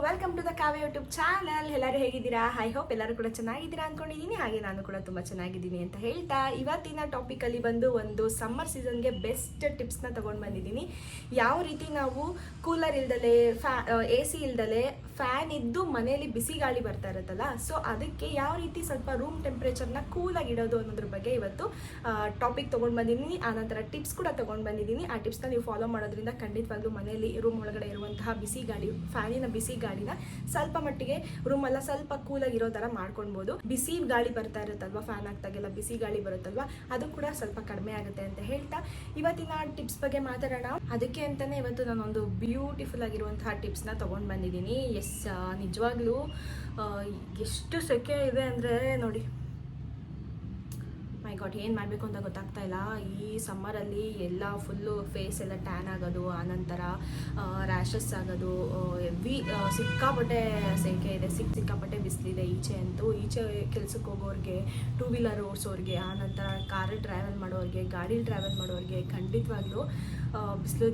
Welcome to the Kavya YouTube channel. ಎಲ್ಲರೂ ಹೇಗಿದ್ದೀರಾ? I hope ಎಲ್ಲರೂ ಕೂಡ ಚೆನ್ನಾಗಿದ್ದೀರಾ ಅಂದ್ಕೊಂಡಿದ್ದೀನಿ. ಹಾಗೆ ನಾನು ಕೂಡ ತುಂಬ ಚೆನ್ನಾಗಿದ್ದೀನಿ ಅಂತ ಹೇಳ್ತಾ ಇವತ್ತಿನ ಟಾಪಿಕಲ್ಲಿ ಬಂದು ಒಂದು ಸಮ್ಮರ್ ಸೀಸನ್ಗೆ ಬೆಸ್ಟ್ ಟಿಪ್ಸ್ನ ತೊಗೊಂಡು ಬಂದಿದ್ದೀನಿ. ಯಾವ ರೀತಿ ನಾವು ಕೂಲರ್ ಇಲ್ದಲೆ AC ಇಲ್ದಲೆ ಫ್ಯಾನ್ ಇದ್ದು ಮನೆಯಲ್ಲಿ ಬಿಸಿ ಗಾಳಿ ಬರ್ತಾ ಇರುತ್ತಲ್ಲ, ಸೊ ಅದಕ್ಕೆ ಯಾವ ರೀತಿ ಸ್ವಲ್ಪ ರೂಮ್ ಟೆಂಪ್ರೇಚರ್ನ ಕೂಲಾಗಿ ಇಡೋದು ಅನ್ನೋದ್ರ ಬಗ್ಗೆ ಇವತ್ತು ಟಾಪಿಕ್ ತೊಗೊಂಡು ಬಂದಿದ್ದೀನಿ. ಆನಂತರ ಟಿಪ್ಸ್ ಕೂಡ ತೊಗೊಂಡು ಬಂದಿದ್ದೀನಿ. ಆ ಟಿಪ್ಸ್ನ ನೀವು ಫಾಲೋ ಮಾಡೋದ್ರಿಂದ ಖಂಡಿತವಾಗ್ಲೂ ಮನೆಯಲ್ಲಿ ರೂಮ್ ಒಳಗಡೆ ಇರುವಂತಹ ಬಿಸಿ ಗಾಳಿ, ಫ್ಯಾನಿನ ಬಿಸಿ ಗಾಳಿನ ಸ್ವಲ್ಪ ಮಟ್ಟಿಗೆ ರೂಮ್ ಎಲ್ಲ ಸ್ವಲ್ಪ ಕೂಲಾಗಿರೋ ಥರ ಮಾಡ್ಕೊಳ್ಬೋದು. ಬಿಸಿ ಗಾಳಿ ಬರ್ತಾ ಇರುತ್ತಲ್ವ, ಫ್ಯಾನ್ ಆಗ್ತಾಗೆಲ್ಲ ಬಿಸಿ ಗಾಳಿ ಬರುತ್ತಲ್ವ, ಅದು ಕೂಡ ಸ್ವಲ್ಪ ಕಡಿಮೆ ಆಗುತ್ತೆ ಅಂತ ಹೇಳ್ತಾ ಇವತ್ತಿನ ಟಿಪ್ಸ್ ಬಗ್ಗೆ ಮಾತಾಡೋಣ. ಅದಕ್ಕೆ ಅಂತಾನೆ ಇವತ್ತು ನಾನೊಂದು ಬ್ಯೂಟಿಫುಲ್ ಆಗಿರುವಂತಹ ಟಿಪ್ಸ್ನ ತೊಗೊಂಡು ಬಂದಿದ್ದೀನಿ. ನಿಜವಾಗ್ಲೂ ಎಷ್ಟು ಸೆಕೆ ಇದೆ ಅಂದರೆ ನೋಡಿ, ಮೈ ಗಾಡ್, ಏನು ಮಾಡಬೇಕು ಅಂತ ಗೊತ್ತಾಗ್ತಾ ಇಲ್ಲ. ಈ ಸಮ್ಮರಲ್ಲಿ ಎಲ್ಲ ಫುಲ್ಲು ಫೇಸ್ ಎಲ್ಲ ಟ್ಯಾನ್ ಆಗೋದು, ಆನಂತರ ರ್ಯಾಷಸ್ ಆಗೋದು, ಹೆವಿ ಸಿಕ್ಕಾಪಟ್ಟೆ ಸೆಕೆ ಇದೆ, ಸಿಕ್ಕಾಪಟ್ಟೆ ಬಿಸಿಲಿದೆ ಈಚೆ ಕೆಲ್ಸಕ್ಕೆ ಹೋಗೋರಿಗೆ, ಟೂ ವೀಲರ್ ಓಡಿಸೋರಿಗೆ, ಆನಂತರ ಕಾರಲ್ಲಿ ಟ್ರಾವೆಲ್ ಮಾಡೋರಿಗೆ, ಗಾಡೀಲಿ ಟ್ರಾವೆಲ್ ಮಾಡೋರಿಗೆ ಖಂಡಿತವಾಗ್ಲೂ ಬಿಸಿಲು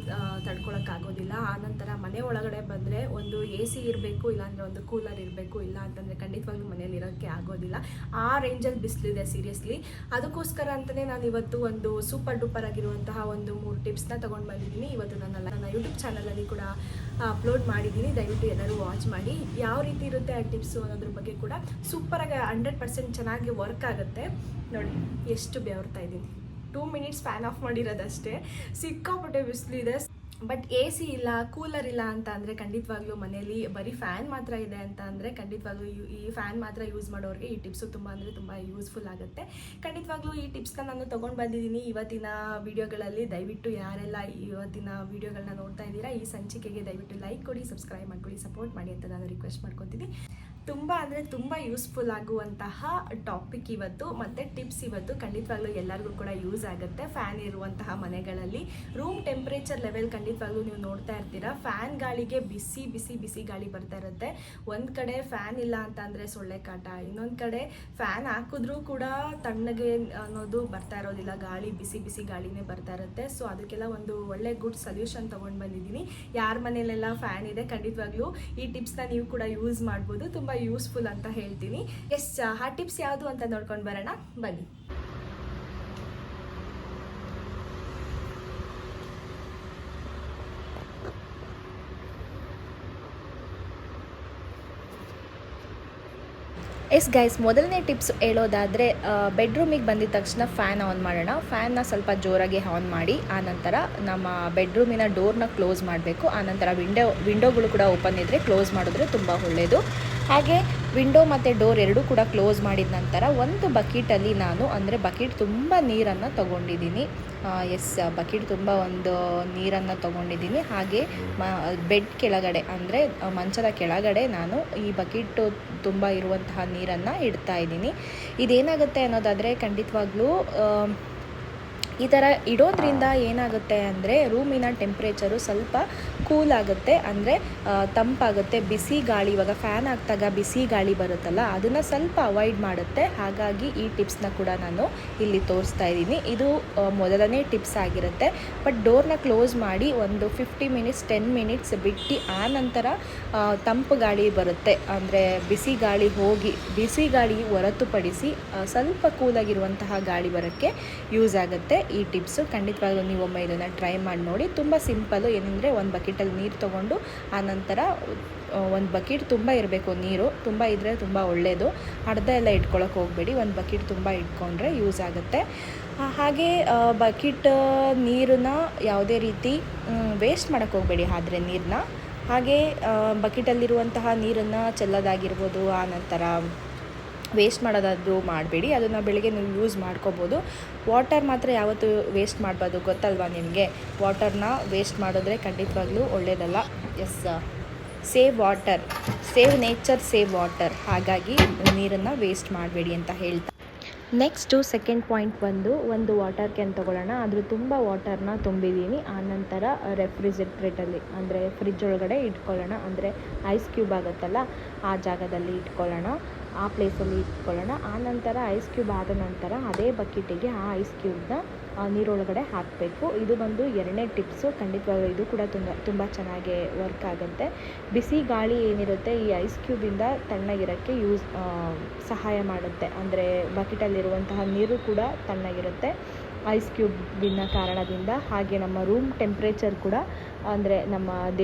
ತಡ್ಕೊಳಕ್ಕಾಗೋದಿಲ್ಲ. ಆನಂತರ ಮನೆ ಒಳಗಡೆ ಬಂದರೆ ಒಂದು AC ಇರಬೇಕು, ಇಲ್ಲಾಂದರೆ ಒಂದು ಕೂಲರ್ ಇರಬೇಕು, ಇಲ್ಲ ಅಂತಂದರೆ ಖಂಡಿತವಾಗ್ಲೂ ಮನೇಲಿ ಇರೋಕ್ಕೆ ಆಗೋದಿಲ್ಲ. ಆ ರೇಂಜಲ್ಲಿ ಬಿಸಿಲಿದೆ ಸೀರಿಯಸ್ಲಿ. ಅದಕ್ಕೋಸ್ಕರ ಅಂತಲೇ ನಾನು ಇವತ್ತು ಒಂದು ಸೂಪರ್ ಡೂಪರ್ ಆಗಿರುವಂತಹ ಒಂದು 3 ಟಿಪ್ಸ್ನ ತೊಗೊಂಡು ಬಂದಿದ್ದೀನಿ. ಇವತ್ತು ನನ್ನ ಯೂಟ್ಯೂಬ್ ಚಾನಲಲ್ಲಿ ಕೂಡ ಅಪ್ಲೋಡ್ ಮಾಡಿದ್ದೀನಿ. ದಯವಿಟ್ಟು ಎಲ್ಲರೂ ವಾಚ್ ಮಾಡಿ. ಯಾವ ರೀತಿ ಇರುತ್ತೆ ಆ ಟಿಪ್ಸು ಅನ್ನೋದ್ರ ಬಗ್ಗೆ ಕೂಡ ಸೂಪರಾಗಿ 100% ಚೆನ್ನಾಗಿ ವರ್ಕ್ ಆಗುತ್ತೆ. ನೋಡಿ ಎಷ್ಟು ಬೆವರ್ತಾ ಇದ್ದೀನಿ. 2 ಮಿನಿಟ್ಸ್ ಫ್ಯಾನ್ ಆಫ್ ಮಾಡಿರೋದಷ್ಟೇ. ಸಿಕ್ಕಾಪಟ್ಟೆ ಬಿಸಿಲಿದೆ. ಬಟ್ AC ಇಲ್ಲ, ಕೂಲರ್ ಇಲ್ಲ ಅಂತ ಅಂದರೆ ಖಂಡಿತವಾಗ್ಲೂ ಮನೇಲಿ ಬರೀ ಫ್ಯಾನ್ ಮಾತ್ರ ಇದೆ ಅಂತ ಅಂದರೆ ಖಂಡಿತವಾಗ್ಲೂ ಈ ಫ್ಯಾನ್ ಮಾತ್ರ ಯೂಸ್ ಮಾಡೋರಿಗೆ ಈ ಟಿಪ್ಸು ತುಂಬ ಅಂದರೆ ತುಂಬ ಯೂಸ್ಫುಲ್ ಆಗುತ್ತೆ. ಖಂಡಿತವಾಗ್ಲೂ ಈ ಟಿಪ್ಸ್ನ ನಾನು ತೊಗೊಂಡು ಬಂದಿದ್ದೀನಿ ಇವತ್ತಿನ ವೀಡಿಯೋಗಳಲ್ಲಿ. ದಯವಿಟ್ಟು ಯಾರೆಲ್ಲ ಇವತ್ತಿನ ವೀಡಿಯೋಗಳನ್ನ ನೋಡ್ತಾ ಇದ್ದೀರಾ, ಈ ಸಂಚಿಕೆಗೆ ದಯವಿಟ್ಟು ಲೈಕ್ ಕೊಡಿ, ಸಬ್ಸ್ಕ್ರೈಬ್ ಮಾಡ್ಕೊಳ್ಳಿ, ಸಪೋರ್ಟ್ ಮಾಡಿ ಅಂತ ನಾನು ರಿಕ್ವೆಸ್ಟ್ ಮಾಡ್ಕೊತೀನಿ. ತುಂಬ ಅಂದರೆ ತುಂಬ ಯೂಸ್ಫುಲ್ ಆಗುವಂತಹ ಟಾಪಿಕ್ ಇವತ್ತು, ಮತ್ತು ಟಿಪ್ಸ್ ಇವತ್ತು ಖಂಡಿತವಾಗ್ಲೂ ಎಲ್ಲರಿಗೂ ಕೂಡ ಯೂಸ್ ಆಗುತ್ತೆ. ಫ್ಯಾನ್ ಇರುವಂತಹ ಮನೆಗಳಲ್ಲಿ ರೂಮ್ ಟೆಂಪ್ರೇಚರ್ ಲೆವೆಲ್ ಖಂಡಿತವಾಗ್ಲೂ ನೀವು ನೋಡ್ತಾ ಇರ್ತೀರಾ. ಫ್ಯಾನ್ ಗಾಳಿಗೆ ಬಿಸಿ ಬಿಸಿ ಬಿಸಿ ಗಾಳಿ ಬರ್ತಾ ಇರುತ್ತೆ. ಒಂದು ಕಡೆ ಫ್ಯಾನ್ ಇಲ್ಲ ಅಂತ ಅಂದರೆ ಸೊಳ್ಳೆ ಕಾಟ, ಇನ್ನೊಂದು ಕಡೆ ಫ್ಯಾನ್ ಹಾಕಿದ್ರೂ ಕೂಡ ತಣ್ಣಗೆ ಅನ್ನೋದು ಬರ್ತಾ ಇರೋದಿಲ್ಲ, ಗಾಳಿ ಬಿಸಿ ಬಿಸಿ ಗಾಳಿನೇ ಬರ್ತಾ ಇರುತ್ತೆ. ಸೊ ಅದಕ್ಕೆಲ್ಲ ಒಂದು ಒಳ್ಳೆ ಗುಡ್ ಸೊಲ್ಯೂಷನ್ ತೊಗೊಂಡು ಬಂದಿದ್ದೀನಿ. ಯಾರ ಮನೆಯಲ್ಲೆಲ್ಲ ಫ್ಯಾನ್ ಇದೆ ಖಂಡಿತವಾಗ್ಲೂ ಈ ಟಿಪ್ಸ್ನ ನೀವು ಕೂಡ ಯೂಸ್ ಮಾಡ್ಬೋದು. ತುಂಬ ಯೂಸ್ಫುಲ್ ಅಂತ ಹೇಳ್ತೀನಿ. ಆ ಟಿಪ್ಸ್ ಯಾವುದು ಅಂತ ನೋಡ್ಕೊಂಡು ಬರೋಣ ಬನ್ನಿ. ಎಸ್ ಗೈಸ್, ಮೊದಲನೇ ಟಿಪ್ಸ್ ಹೇಳೋದಾದರೆ ಬೆಡ್ರೂಮಿಗೆ ಬಂದಿದ ತಕ್ಷಣ ಫ್ಯಾನ್ ಆನ್ ಮಾಡೋಣ. ಫ್ಯಾನ್ನ ಸ್ವಲ್ಪ ಜೋರಾಗಿ ಆನ್ ಮಾಡಿ ಆನಂತರ ನಮ್ಮ ಬೆಡ್ರೂಮಿನ ಡೋರ್ನ ಕ್ಲೋಸ್ ಮಾಡಬೇಕು. ಆನಂತರ ವಿಂಡೋಗಳು ಕೂಡ ಓಪನ್ ಇದ್ದರೆ ಕ್ಲೋಸ್ ಮಾಡಿದ್ರೆ ತುಂಬ ಒಳ್ಳೆಯದು. ಹಾಗೆ ವಿಂಡೋ ಮತ್ತು ಡೋರ್ ಎರಡೂ ಕೂಡ ಕ್ಲೋಸ್ ಮಾಡಿದ ನಂತರ ಒಂದು ಬಕೆಟಲ್ಲಿ ನಾನು ಅಂದರೆ ಬಕೆಟ್ ತುಂಬ ನೀರನ್ನು ತೊಗೊಂಡಿದ್ದೀನಿ. ಬಕೆಟ್ ತುಂಬ ಒಂದು ನೀರನ್ನು ತೊಗೊಂಡಿದ್ದೀನಿ. ಹಾಗೆ ಬೆಡ್ ಕೆಳಗಡೆ ಅಂದರೆ ಮಂಚದ ಕೆಳಗಡೆ ನಾನು ಈ ಬಕೆಟ್ ತುಂಬ ಇರುವಂತಹ ನೀರನ್ನು ಇಡ್ತಾ ಇದ್ದೀನಿ. ಇದೇನಾಗುತ್ತೆ ಅನ್ನೋದಾದರೆ ಖಂಡಿತವಾಗ್ಲೂ ಈ ಥರ ಇಡೋದ್ರಿಂದ ಏನಾಗುತ್ತೆ ಅಂದರೆ ರೂಮಿನ ಟೆಂಪ್ರೇಚರು ಸ್ವಲ್ಪ ಕೂಲ್ ಆಗುತ್ತೆ, ಅಂದರೆ ತಂಪಾಗುತ್ತೆ. ಬಿಸಿ ಗಾಳಿ, ಇವಾಗ ಫ್ಯಾನ್ ಹಾಕಿದಾಗ ಬಿಸಿ ಗಾಳಿ ಬರುತ್ತಲ್ಲ, ಅದನ್ನು ಸ್ವಲ್ಪ ಅವಾಯ್ಡ್ ಮಾಡುತ್ತೆ. ಹಾಗಾಗಿ ಈ ಟಿಪ್ಸ್ನ ಕೂಡ ನಾನು ಇಲ್ಲಿ ತೋರಿಸ್ತಾ ಇದ್ದೀನಿ. ಇದು ಮೊದಲನೇ ಟಿಪ್ಸ್ ಆಗಿರುತ್ತೆ. ಬಟ್ ಡೋರ್ನ ಕ್ಲೋಸ್ ಮಾಡಿ ಒಂದು 50 ಮಿನಿಟ್ಸ್ 10 ಮಿನಿಟ್ಸ್ ಬಿಟ್ಟು ಆನಂತರ ತಂಪು ಗಾಳಿ ಬರುತ್ತೆ, ಅಂದರೆ ಬಿಸಿ ಗಾಳಿ ಹೋಗಿ ಬಿಸಿ ಗಾಳಿ ಹೊರತುಪಡಿಸಿ ಸ್ವಲ್ಪ ಕೂಲಾಗಿರುವಂತಹ ಗಾಳಿ ಬರೋಕ್ಕೆ ಯೂಸ್ ಆಗುತ್ತೆ ಈ ಟಿಪ್ಸು. ಖಂಡಿತವಾಗ್ಲೂ ನೀವೊಮ್ಮೆ ಇದನ್ನು ಟ್ರೈ ಮಾಡಿ ನೋಡಿ. ತುಂಬ ಸಿಂಪಲ್ಲು. ಏನಂದರೆ ಒಂದು ಬಕೆಟಲ್ಲಿ ನೀರು ತೊಗೊಂಡು ಆನಂತರ ಒಂದು ಬಕೆಟ್ ತುಂಬ ಇರಬೇಕು, ನೀರು ತುಂಬ ಇದ್ದರೆ ತುಂಬ ಒಳ್ಳೆಯದು. ಅರ್ಧ ಎಲ್ಲ ಇಟ್ಕೊಳ್ಳೋಕೆ ಹೋಗಬೇಡಿ, ಒಂದು ಬಕೆಟ್ ತುಂಬ ಇಟ್ಕೊಂಡ್ರೆ ಯೂಸ್ ಆಗುತ್ತೆ. ಹಾಗೆ ಬಕೆಟ್ ನೀರನ್ನ ಯಾವುದೇ ರೀತಿ ವೇಸ್ಟ್ ಮಾಡೋಕ್ಕೆ ಹೋಗಬೇಡಿ. ಆದರೆ ನೀರನ್ನ ಹಾಗೆ ಬಕೆಟಲ್ಲಿರುವಂತಹ ನೀರನ್ನು ಚೆಲ್ಲೋದಾಗಿರ್ಬೋದು, ಆನಂತರ ವೇಸ್ಟ್ ಮಾಡೋದಾದರೂ ಮಾಡಬೇಡಿ. ಅದನ್ನು ಬೆಳಗ್ಗೆ ನೀವು ಯೂಸ್ ಮಾಡ್ಕೋಬೋದು. ವಾಟರ್ ಮಾತ್ರ ಯಾವತ್ತೂ ವೇಸ್ಟ್ ಮಾಡಬಾರ್ದು, ಗೊತ್ತಲ್ವಾ ನಿಮಗೆ. ವಾಟರ್ನ ವೇಸ್ಟ್ ಮಾಡಿದ್ರೆ ಖಂಡಿತವಾಗ್ಲೂ ಒಳ್ಳೆಯದಲ್ಲ. Save water, save nature, save water. ಹಾಗಾಗಿ ನೀರನ್ನು ವೇಸ್ಟ್ ಮಾಡಬೇಡಿ ಅಂತ ಹೇಳ್ತಾ ನೆಕ್ಸ್ಟು ಸೆಕೆಂಡ್ ಪಾಯಿಂಟ್ ಬಂದು ಒಂದು ವಾಟರ್ ಕ್ಯಾನ್ ತೊಗೊಳ್ಳೋಣ. ಅದ್ರ ತುಂಬ ವಾಟರ್ನ ತುಂಬಿದ್ದೀನಿ. ಆನಂತರ ರೆಫ್ರಿಜರೇಟ್ರಲ್ಲಿ ಅಂದರೆ ಫ್ರಿಜ್ ಒಳಗಡೆ ಇಟ್ಕೊಳ್ಳೋಣ. ಅಂದರೆ ಐಸ್ ಕ್ಯೂಬ್ ಆಗುತ್ತಲ್ಲ ಆ ಜಾಗದಲ್ಲಿ ಇಟ್ಕೊಳ್ಳೋಣ, ಆ ಪ್ಲೇಸಲ್ಲಿ ಇಟ್ಕೊಳ್ಳೋಣ. ಆನಂತರ ಐಸ್ ಕ್ಯೂಬ್ ಆದ ನಂತರ ಅದೇ ಬಕೆಟಿಗೆ ಆ ಐಸ್ ಕ್ಯೂಬ್ನ ನೀರೊಳಗಡೆ ಹಾಕಬೇಕು. ಇದು ಬಂದು 2ನೇ ಟಿಪ್ಸು. ಖಂಡಿತವಾಗ್ಲೂ ಇದು ಕೂಡ ತುಂಬ ಚೆನ್ನಾಗಿ ವರ್ಕ್ ಆಗುತ್ತೆ. ಬಿಸಿ ಗಾಳಿ ಏನಿರುತ್ತೆ ಈ ಐಸ್ ಕ್ಯೂಬಿಂದ ತಣ್ಣಗಿರೋಕ್ಕೆ ಸಹಾಯ ಮಾಡುತ್ತೆ. ಅಂದರೆ ಬಕೆಟಲ್ಲಿರುವಂತಹ ನೀರು ಕೂಡ ತಣ್ಣಗಿರುತ್ತೆ ಐಸ್ ಕ್ಯೂಬಿನ ಕಾರಣದಿಂದ. ಹಾಗೆ ನಮ್ಮ ರೂಮ್ ಟೆಂಪ್ರೇಚರ್ ಕೂಡ ಅಂದರೆ ನಮ್ಮ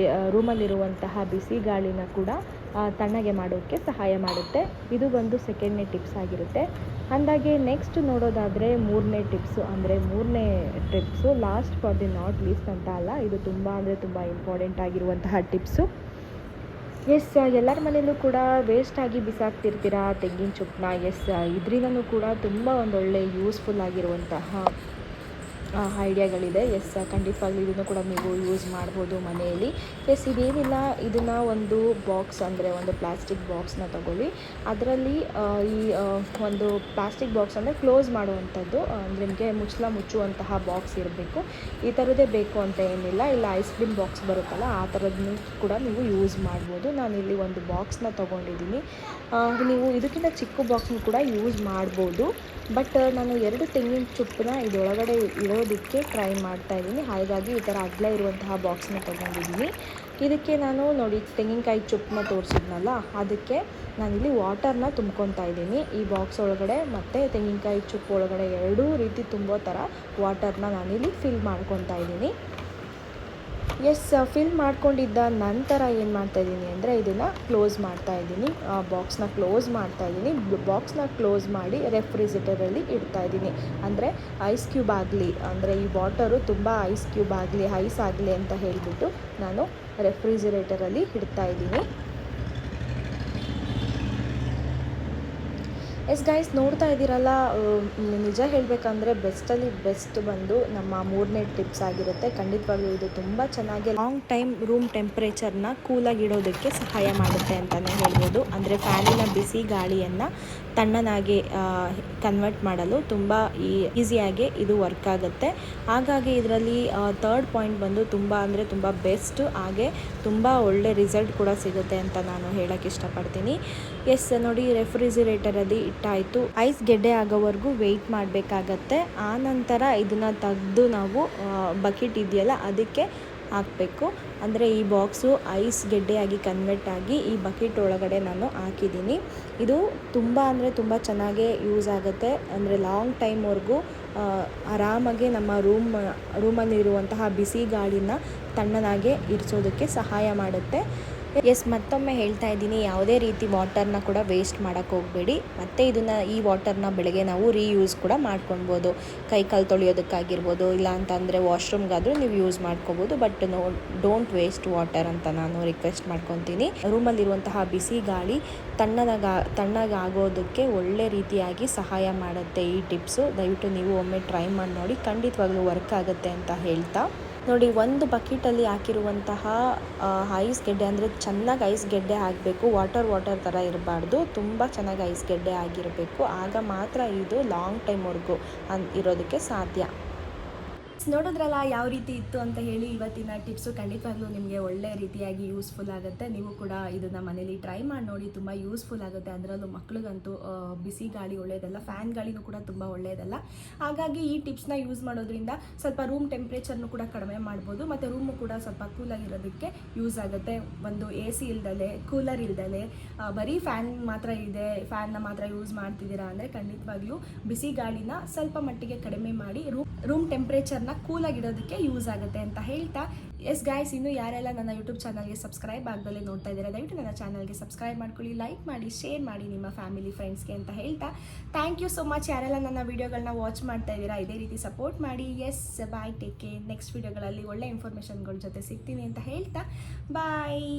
ರೂಮಲ್ಲಿರುವಂತಹ ಬಿಸಿ ಗಾಳಿನ ಕೂಡ ತಣ್ಣಗೆ ಮಾಡೋಕ್ಕೆ ಸಹಾಯ ಮಾಡುತ್ತೆ. ಇದು ಬಂದು 2ನೇ ಟಿಪ್ಸ್ ಆಗಿರುತ್ತೆ. ಅಂದಾಗೆ ನೆಕ್ಸ್ಟ್ ನೋಡೋದಾದರೆ 3ನೇ ಟಿಪ್ಸು. ಅಂದರೆ 3ನೇ tips last for the not least ಅಂತ ಅಲ್ಲ, ಇದು ತುಂಬ ಅಂದರೆ ತುಂಬ ಇಂಪಾರ್ಟೆಂಟ್ ಆಗಿರುವಂತಹ ಟಿಪ್ಸು. ಎಲ್ಲರ ಮನೆಯಲ್ಲೂ ಕೂಡ ವೇಸ್ಟಾಗಿ ಬಿಸಾಕ್ತಿರ್ತೀರ ತೆಂಗಿನ ಚುಪ್ಪನ್ನ. ಇದರಿಂದನೂ ಕೂಡ ತುಂಬ ಒಂದೊಳ್ಳೆ ಯೂಸ್ಫುಲ್ ಆಗಿರುವಂತಹ ಐಡಿಯಾಗಳಿದೆ. ಖಂಡಿತವಾಗ್ಲೂ ಇದನ್ನು ಕೂಡ ನೀವು ಯೂಸ್ ಮಾಡ್ಬೋದು ಮನೆಯಲ್ಲಿ. ಇದೇನಿಲ್ಲ, ಇದನ್ನು ಒಂದು ಬಾಕ್ಸ್ ಅಂದರೆ ಒಂದು ಪ್ಲಾಸ್ಟಿಕ್ ಬಾಕ್ಸ್ನ ತಗೊಳ್ಳಿ. ಅದರಲ್ಲಿ ಈ ಒಂದು ಪ್ಲಾಸ್ಟಿಕ್ ಬಾಕ್ಸ್ ಅಂದರೆ ಕ್ಲೋಸ್ ಮಾಡುವಂಥದ್ದು, ಅಂದರೆ ನಿಮಗೆ ಮುಚ್ಚುವಂತಹ ಬಾಕ್ಸ್ ಇರಬೇಕು. ಈ ಥರದ್ದೇ ಬೇಕು ಅಂತ ಏನಿಲ್ಲ. ಇಲ್ಲ ಐಸ್ ಕ್ರೀಮ್ ಬಾಕ್ಸ್ ಬರುತ್ತಲ್ಲ ಆ ಥರದನ್ನು ಕೂಡ ನೀವು ಯೂಸ್ ಮಾಡ್ಬೋದು. ನಾನಿಲ್ಲಿ ಒಂದು ಬಾಕ್ಸ್ನ ತೊಗೊಂಡಿದ್ದೀನಿ. ನೀವು ಇದಕ್ಕಿಂತ ಚಿಕ್ಕ ಬಾಕ್ಸ್ನ ಕೂಡ ಯೂಸ್ ಮಾಡ್ಬೋದು. ಬಟ್ ನಾನು 2 ತೆಂಗಿನ ಚುಪ್ಪನ್ನ ಇದರೊಳಗಡೆ ಇಡೋದಕ್ಕೆ ಟ್ರೈ ಮಾಡ್ತಾಯಿದ್ದೀನಿ. ಹಾಗಾಗಿ ಈ ಥರ ಅಗಲ ಇರುವಂತಹ ಬಾಕ್ಸ್ನ ತೊಗೊಂಡಿದ್ದೀನಿ. ಇದಕ್ಕೆ ನಾನು ನೋಡಿ ತೆಂಗಿನಕಾಯಿ ಚುಪ್ಪನ್ನ ತೋರಿಸಿದ್ನಲ್ಲ, ಅದಕ್ಕೆ ನಾನಿಲ್ಲಿ ವಾಟರ್ನ ತುಂಬ್ಕೊತಾ ಇದ್ದೀನಿ ಈ ಬಾಕ್ಸ್ ಒಳಗಡೆ. ಮತ್ತು ತೆಂಗಿನಕಾಯಿ ಚುಪ್ಪು ಒಳಗಡೆ 2 ರೀತಿ ತುಂಬೋ ಥರ ವಾಟರ್ನ ನಾನಿಲ್ಲಿ ಫಿಲ್ ಮಾಡ್ಕೊತಾ ಇದ್ದೀನಿ. ಫಿಲ್ ಮಾಡ್ಕೊಂಡಿದ್ದ ನಂತರ ಏನು ಮಾಡ್ತಾಯಿದ್ದೀನಿ ಅಂದರೆ ಇದನ್ನು ಕ್ಲೋಸ್ ಮಾಡ್ತಾಯಿದ್ದೀನಿ. ಬಾಕ್ಸ್ನ ಕ್ಲೋಸ್ ಮಾಡ್ತಾಯಿದ್ದೀನಿ. ಬಾಕ್ಸ್ನ ಕ್ಲೋಸ್ ಮಾಡಿ ರೆಫ್ರಿಜಿರೇಟರಲ್ಲಿ ಇಡ್ತಾಯಿದ್ದೀನಿ. ಅಂದರೆ ಐಸ್ ಕ್ಯೂಬ್ ಆಗಲಿ, ಅಂದರೆ ಈ ವಾಟರು ತುಂಬ ಐಸ್ ಕ್ಯೂಬ್ ಆಗಲಿ ಐಸ್ ಆಗಲಿ ಅಂತ ಹೇಳಿಬಿಟ್ಟು ನಾನು ರೆಫ್ರಿಜಿರೇಟರಲ್ಲಿ ಇಡ್ತಾಯಿದ್ದೀನಿ. ಗೈಸ್, ನೋಡ್ತಾ ಇದ್ದೀರಲ್ಲ, ನಿಜ ಹೇಳಬೇಕಂದ್ರೆ ಬೆಸ್ಟಲ್ಲಿ ಬೆಸ್ಟ್ ಬಂದು ನಮ್ಮ 3ನೇ ಟಿಪ್ಸ್ ಆಗಿರುತ್ತೆ. ಖಂಡಿತವಾಗ್ಲೂ ಇದು ತುಂಬ ಚೆನ್ನಾಗಿ ಲಾಂಗ್ ಟೈಮ್ ರೂಮ್ ಟೆಂಪ್ರೇಚರ್ನ ಕೂಲಾಗಿ ಇಡೋದಕ್ಕೆ ಸಹಾಯ ಮಾಡುತ್ತೆ ಅಂತಲೇ ಹೇಳ್ಬೋದು. ಅಂದರೆ ಫ್ಯಾನಿನ ಬಿಸಿ ಗಾಳಿಯನ್ನು ತಣ್ಣನಾಗಿ ಕನ್ವರ್ಟ್ ಮಾಡಲು ತುಂಬ ಈಸಿಯಾಗಿ ಇದು ವರ್ಕ್ ಆಗುತ್ತೆ. ಹಾಗಾಗಿ ಇದರಲ್ಲಿ 3rd ಪಾಯಿಂಟ್ ಬಂದು ತುಂಬ ಅಂದರೆ ತುಂಬ ಬೆಸ್ಟ್, ಹಾಗೆ ತುಂಬ ಒಳ್ಳೆ ರಿಸಲ್ಟ್ ಕೂಡ ಸಿಗುತ್ತೆ ಅಂತ ನಾನು ಹೇಳೋಕ್ಕೆ ಇಷ್ಟಪಡ್ತೀನಿ. ನೋಡಿ, ರೆಫ್ರಿಜಿರೇಟರಲ್ಲಿ ಇಟ್ಟಾಯಿತು. ಐಸ್ ಗೆಡ್ಡೆ ಆಗೋವರೆಗೂ ವೆಯ್ಟ್ ಮಾಡಬೇಕಾಗತ್ತೆ. ಆನಂತರ ಇದನ್ನು ತೆಗೆದು ನಾವು ಬಕೆಟ್ ಇದೆಯಲ್ಲ ಅದಕ್ಕೆ ಹಾಕಬೇಕು. ಅಂದರೆ ಈ ಬಾಕ್ಸು ಐಸ್ ಗೆಡ್ಡೆಯಾಗಿ ಕನ್ವರ್ಟ್ ಆಗಿ ಈ ಬಕೆಟ್ ಒಳಗಡೆ ನಾನು ಹಾಕಿದ್ದೀನಿ. ಇದು ತುಂಬ ಅಂದರೆ ತುಂಬ ಚೆನ್ನಾಗೇ ಯೂಸ್ ಆಗುತ್ತೆ. ಅಂದರೆ ಲಾಂಗ್ ಟೈಮ್ವರೆಗೂ ಆರಾಮಾಗಿ ನಮ್ಮ ರೂಮಲ್ಲಿರುವಂತಹ ಬಿಸಿ ಗಾಳಿನ ತಣ್ಣನಾಗೆ ಇರಿಸೋದಕ್ಕೆ ಸಹಾಯ ಮಾಡುತ್ತೆ. ಮತ್ತೊಮ್ಮೆ ಹೇಳ್ತಾ ಇದ್ದೀನಿ, ಯಾವುದೇ ರೀತಿ ವಾಟರ್ನ ಕೂಡ ವೇಸ್ಟ್ ಮಾಡೋಕ್ಕೆ ಹೋಗಬೇಡಿ. ಮತ್ತು ಈ ವಾಟರ್ನ ಬೆಳಗ್ಗೆ ನಾವು ರೀಯೂಸ್ ಕೂಡ ಮಾಡ್ಕೊಳ್ಬೋದು. ಕೈಕಾಲು ತೊಳೆಯೋದಕ್ಕಾಗಿರ್ಬೋದು, ಇಲ್ಲ ಅಂತಂದರೆ ವಾಶ್ರೂಮ್ಗಾದರೂ ನೀವು ಯೂಸ್ ಮಾಡ್ಕೋಬೋದು. ಬಟ್ ಡೋಂಟ್ ವೇಸ್ಟ್ ವಾಟರ್ ಅಂತ ನಾನು ರಿಕ್ವೆಸ್ಟ್ ಮಾಡ್ಕೊತೀನಿ. ರೂಮಲ್ಲಿರುವಂತಹ ಬಿಸಿ ಗಾಳಿ ತಣ್ಣಗಾಗೋದಕ್ಕೆ ಒಳ್ಳೆ ರೀತಿಯಾಗಿ ಸಹಾಯ ಮಾಡುತ್ತೆ ಈ ಟಿಪ್ಸು. ದಯವಿಟ್ಟು ನೀವು ಒಮ್ಮೆ ಟ್ರೈ ಮಾಡಿ ನೋಡಿ, ಖಂಡಿತವಾಗ್ಲೂ ವರ್ಕ್ ಆಗುತ್ತೆ ಅಂತ ಹೇಳ್ತಾ ನೋಡಿ, ಒಂದು ಬಕೆಟಲ್ಲಿ ಹಾಕಿರುವಂತಹ ಐಸ್ ಗೆಡ್ಡೆ ಅಂದರೆ ಚೆನ್ನಾಗಿ ಐಸ್ ಗೆಡ್ಡೆ ಆಗಬೇಕು. ವಾಟರ್ ಥರ ಇರಬಾರ್ದು, ತುಂಬ ಚೆನ್ನಾಗಿ ಐಸ್ ಗೆಡ್ಡೆ ಆಗಿರಬೇಕು. ಆಗ ಮಾತ್ರ ಇದು ಲಾಂಗ್ ಟೈಮ್ವರೆಗೂ ಇರೋದಕ್ಕೆ ಸಾಧ್ಯ. ನೋಡಿದ್ರಲ್ಲ ಯಾವ ರೀತಿ ಇತ್ತು ಅಂತ ಹೇಳಿ. ಇವತ್ತಿನ ಟಿಪ್ಸು ಖಂಡಿತವಾಗ್ಲೂ ನಿಮಗೆ ಒಳ್ಳೆ ರೀತಿಯಾಗಿ ಯೂಸ್ಫುಲ್ ಆಗುತ್ತೆ. ನೀವು ಕೂಡ ಇದನ್ನು ಮನೇಲಿ ಟ್ರೈ ಮಾಡಿ ನೋಡಿ, ತುಂಬ ಯೂಸ್ಫುಲ್ ಆಗುತ್ತೆ. ಅದರಲ್ಲೂ ಮಕ್ಳಿಗಂತೂ ಬಿಸಿ ಗಾಳಿ ಒಳ್ಳೆಯದಲ್ಲ, ಫ್ಯಾನ್ ಗಾಳಿನೂ ಕೂಡ ತುಂಬ ಒಳ್ಳೆಯದಲ್ಲ. ಹಾಗಾಗಿ ಈ ಟಿಪ್ಸ್ನ ಯೂಸ್ ಮಾಡೋದ್ರಿಂದ ಸ್ವಲ್ಪ ರೂಮ್ ಟೆಂಪ್ರೇಚರ್ನು ಕೂಡ ಕಡಿಮೆ ಮಾಡ್ಬೋದು, ಮತ್ತು ರೂಮು ಕೂಡ ಸ್ವಲ್ಪ ಕೂಲಾಗಿರೋದಕ್ಕೆ ಯೂಸ್ ಆಗುತ್ತೆ. ಒಂದು AC ಇಲ್ದಲೆ, ಕೂಲರ್ ಇಲ್ದಲೆ ಬರೀ ಫ್ಯಾನ್ ಮಾತ್ರ ಇದೆ, ಫ್ಯಾನ್ನ ಮಾತ್ರ ಯೂಸ್ ಮಾಡ್ತಿದ್ದೀರಾ ಅಂದರೆ ಖಂಡಿತವಾಗ್ಲೂ ಬಿಸಿ ಗಾಳಿನ ಸ್ವಲ್ಪ ಮಟ್ಟಿಗೆ ಕಡಿಮೆ ಮಾಡಿ ರೂಮ್ ಟೆಂಪ್ರೇಚರ್ನ ಕೂಲಾಗಿಡೋದಕ್ಕೆ ಯೂಸ್ ಆಗುತ್ತೆ ಅಂತ ಹೇಳ್ತಾ, ಗೈಸ್, ಇನ್ನು ಯಾರೆಲ್ಲ ನನ್ನ ಯೂಟ್ಯೂಬ್ ಚಾನಲ್ಗೆ ಸಬ್ಸ್ಕ್ರೈಬ್ ಆಗದಲ್ಲೇ ನೋಡ್ತಾ ಇದ್ದೀರಾ, ದಯವಿಟ್ಟು ನನ್ನ ಚಾನಲ್ಗೆ ಸಬ್ಸ್ಕ್ರೈಬ್ ಮಾಡ್ಕೊಳ್ಳಿ, ಲೈಕ್ ಮಾಡಿ, ಶೇರ್ ಮಾಡಿ ನಿಮ್ಮ ಫ್ಯಾಮಿಲಿ ಫ್ರೆಂಡ್ಸ್ಗೆ ಅಂತ ಹೇಳ್ತಾ, ಥ್ಯಾಂಕ್ ಯು ಸೋ ಮಚ್. ಯಾರೆಲ್ಲ ನನ್ನ ವೀಡಿಯೋಗಳನ್ನ ವಾಚ್ ಮಾಡ್ತಾ ಇದ್ದೀರಾ ಇದೇ ರೀತಿ ಸಪೋರ್ಟ್ ಮಾಡಿ. ಬಾಯ್, ಟೇಕ್ ಕೇರ್. ನೆಕ್ಸ್ಟ್ ವೀಡಿಯೋಗಳಲ್ಲಿ ಒಳ್ಳೆ ಇನ್ಫಾರ್ಮೇಷನ್ಗಳ ಜೊತೆ ಸಿಗ್ತೀನಿ ಅಂತ ಹೇಳ್ತಾ ಬಾಯ್.